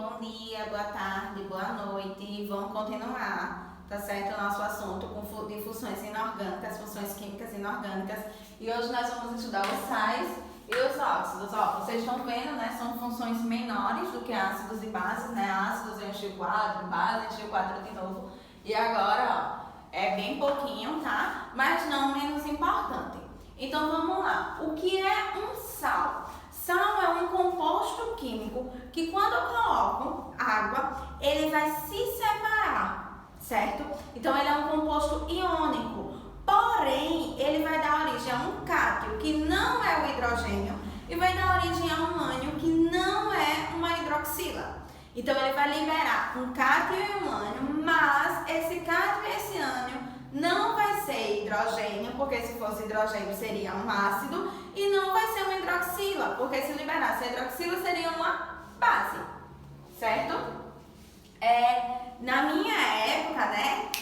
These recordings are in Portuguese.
bom dia, boa tarde, boa noite. Vamos continuar, tá certo? O nosso assunto de funções inorgânicas, funções químicas inorgânicas. E hoje nós vamos estudar os sais e os óxidos. Ó, vocês estão vendo, né? São funções menores do que ácidos e bases, né? Ácidos enche o quadro, base enche o quadro de novo. E agora, ó, é bem pouquinho, tá? Mas não menos importante. Então vamos lá. O que é um sal? Sal é um composto químico que quando eu coloco água, ele vai se separar, certo? Então ele é um composto iônico, porém ele vai dar origem a um cátion, que não é o hidrogênio, e vai dar origem a um ânion, que não é uma hidroxila. Então ele vai liberar um cátion e um ânion, mas esse cátion e esse ânion não vai ser hidrogênio, porque se fosse hidrogênio seria um ácido, e não vai ser uma hidroxila, porque se liberasse a hidroxila seria uma base, certo? Na minha época, né,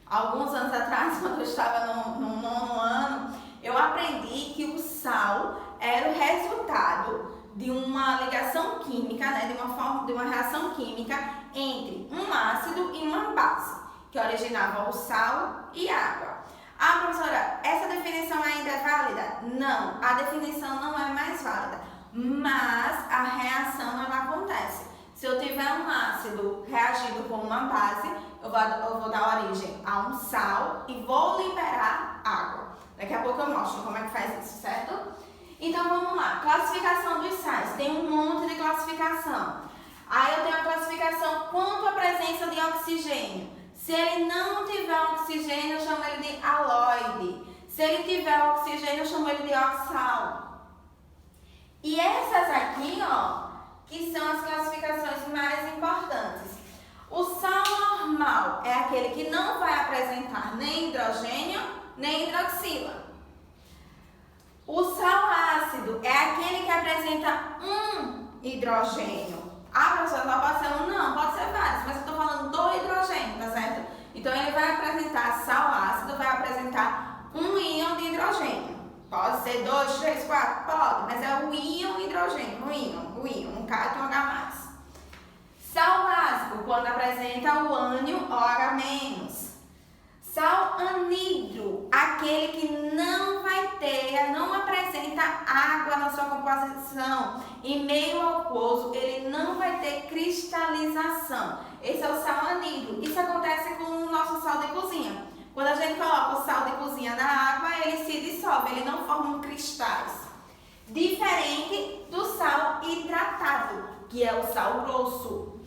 alguns anos atrás, quando eu estava no nono ano, eu aprendi que o sal era o resultado de uma ligação química, né, de uma reação química entre um ácido e uma base, que originava o sal e água. Ah, professora, essa definição ainda é válida? Não, a definição não é mais válida, mas a reação ela acontece. Se eu tiver um ácido reagindo com uma base, eu vou dar origem a um sal e vou liberar água. Daqui a pouco eu mostro como é que faz isso, certo? Então vamos lá, classificação dos sais. Tem um monte de classificação. Aí eu tenho a classificação quanto à presença de oxigênio. Se ele não tiver oxigênio, eu chamo ele de aloide. Se ele tiver oxigênio, eu chamo ele de oxal. E essas aqui, ó, que são as classificações mais importantes. O sal normal é aquele que não vai apresentar nem hidrogênio, nem hidroxila. O sal ácido é aquele que apresenta um hidrogênio. Ah, professora, não pode ser um? Não, pode ser vários, mas eu estou falando do hidrogênio, tá certo? Então, ele vai apresentar sal ácido, vai apresentar um íon de hidrogênio. Pode ser 2, 3, 4? Pode, mas é o íon hidrogênio, o íon, um cátion H+. Sal básico, quando apresenta o ânion OH-. Sal anidro, aquele que não apresenta água na sua composição. Em meio aquoso, ele não vai ter cristalização. Esse é o sal anidro. Isso acontece com o nosso sal de cozinha. Quando a gente coloca o sal de cozinha na água, ele se dissolve, ele não forma cristais. Diferente do sal hidratado, que é o sal grosso.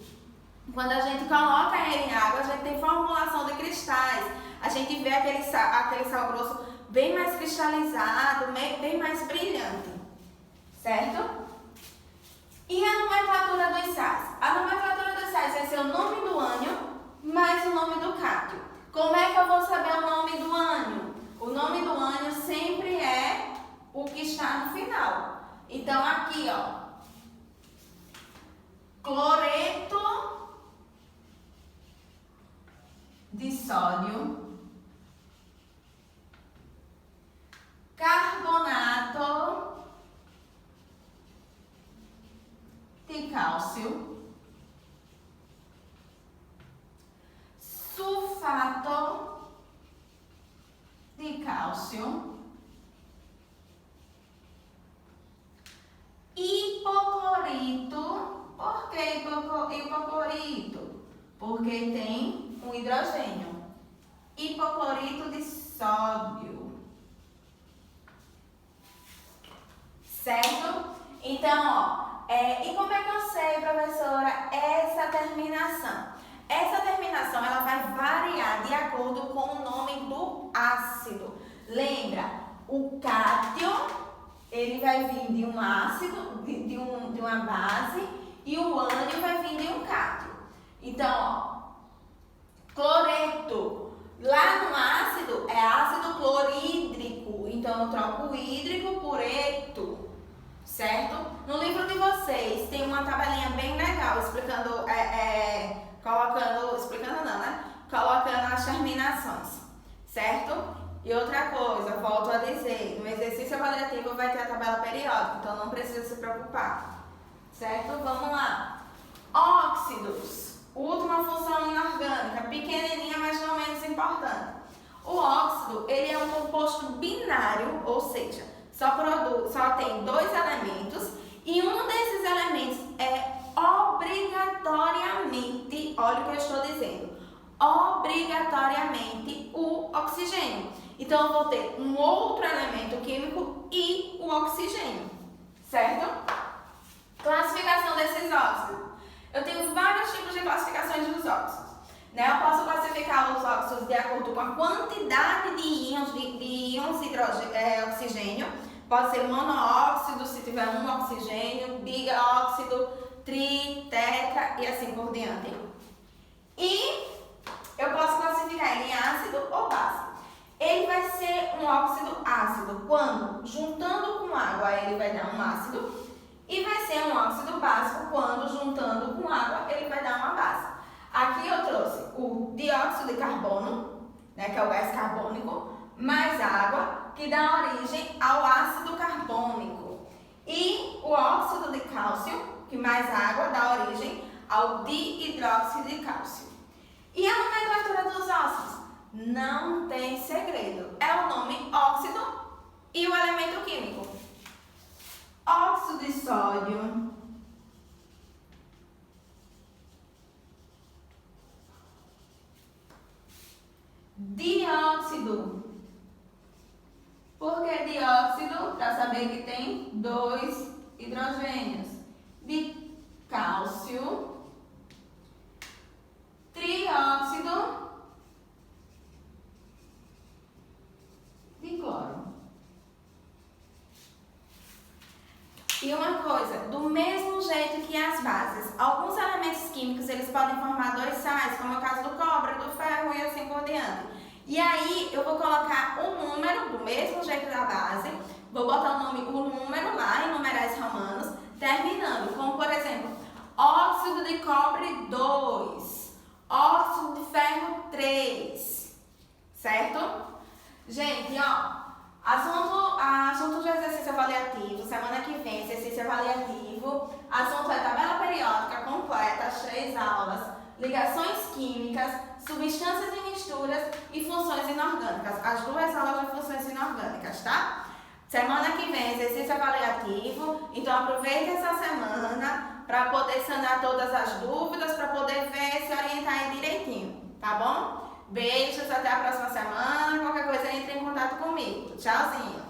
Quando a gente coloca ele em água, a gente tem formulação de cristais. A gente vê aquele sal grosso bem mais cristalizado, bem mais brilhante, certo? E a nomenclatura dos sais? A nomenclatura dos sais vai ser o nome do ânion mais o nome do cátion. Como é que eu vou saber o nome do ânion? O nome do ânion sempre é o que está no final. Então aqui, ó, cloreto de sódio, carbonato de cálcio, sulfato de cálcio, hipoclorito. Por que hipoclorito? Porque tem um hidrogênio. Hipoclorito de sódio. Certo? Então, ó, e como é que eu sei, professora, essa terminação? Essa terminação, ela vai variar de acordo com o nome do ácido. Lembra, o cátion, ele vai vir de um ácido, de uma base, e o ânion vai vir de um cátion. Então, ó, cloreto, lá no ácido, é ácido clorídrico. Então, eu troco o hídrico por eto. Certo? No livro de vocês tem uma tabelinha bem legal explicando, colocando as terminações, certo? E outra coisa, volto a dizer, no exercício avaliativo vai ter a tabela periódica, então não precisa se preocupar, certo? Vamos lá. composto binário, ou seja, só tem dois elementos e um desses elementos é obrigatoriamente, olha o que eu estou dizendo, obrigatoriamente o oxigênio. Então, eu vou ter um outro elemento químico e o oxigênio, certo? Classificação desses óxidos. Eu tenho vários tipos de classificações dos óxidos. Né? Eu posso classificar os óxidos de acordo com a quantidade de íons de oxigênio. Pode ser monóxido, se tiver um oxigênio, bióxido, tri, tetra e assim por diante. E eu posso classificar ele em ácido ou base. Ele vai ser um óxido ácido quando, juntando com água, ele vai dar um ácido. E vai ser um óxido básico quando, juntando com água, ele vai dar uma base. Aqui eu trouxe o dióxido de carbono, né, que é o gás carbônico, mais água, que dá origem ao ácido carbônico. E o óxido de cálcio, que mais água dá origem ao dihidróxido de cálcio. E a nomenclatura dos óxidos? Não tem segredo. É o nome óxido e o elemento químico. Óxido de sódio, dióxido. Por que dióxido? Para saber que tem dois hidrogênios. De cálcio, trióxido de cloro. E uma coisa, do mesmo jeito que as bases, alguns elementos químicos eles podem formar dois sais, como é o caso do cobre, do ferro e assim por diante. E aí eu vou colocar um número do mesmo jeito da base, vou botar o número lá em numerais romanos, terminando, como por exemplo, óxido de cobre 2, óxido de ferro 3, certo? Gente, ó. Assunto de exercício avaliativo, semana que vem, exercício avaliativo, assunto é tabela periódica completa, 3 aulas, ligações químicas, substâncias e misturas e funções inorgânicas, as 2 aulas de funções inorgânicas, tá? Semana que vem, exercício avaliativo, então aproveite essa semana para poder sanar todas as dúvidas, para poder ver, se orientar aí direitinho, tá bom? Beijos, até a próxima semana. Qualquer coisa, entre em contato comigo. Tchauzinho!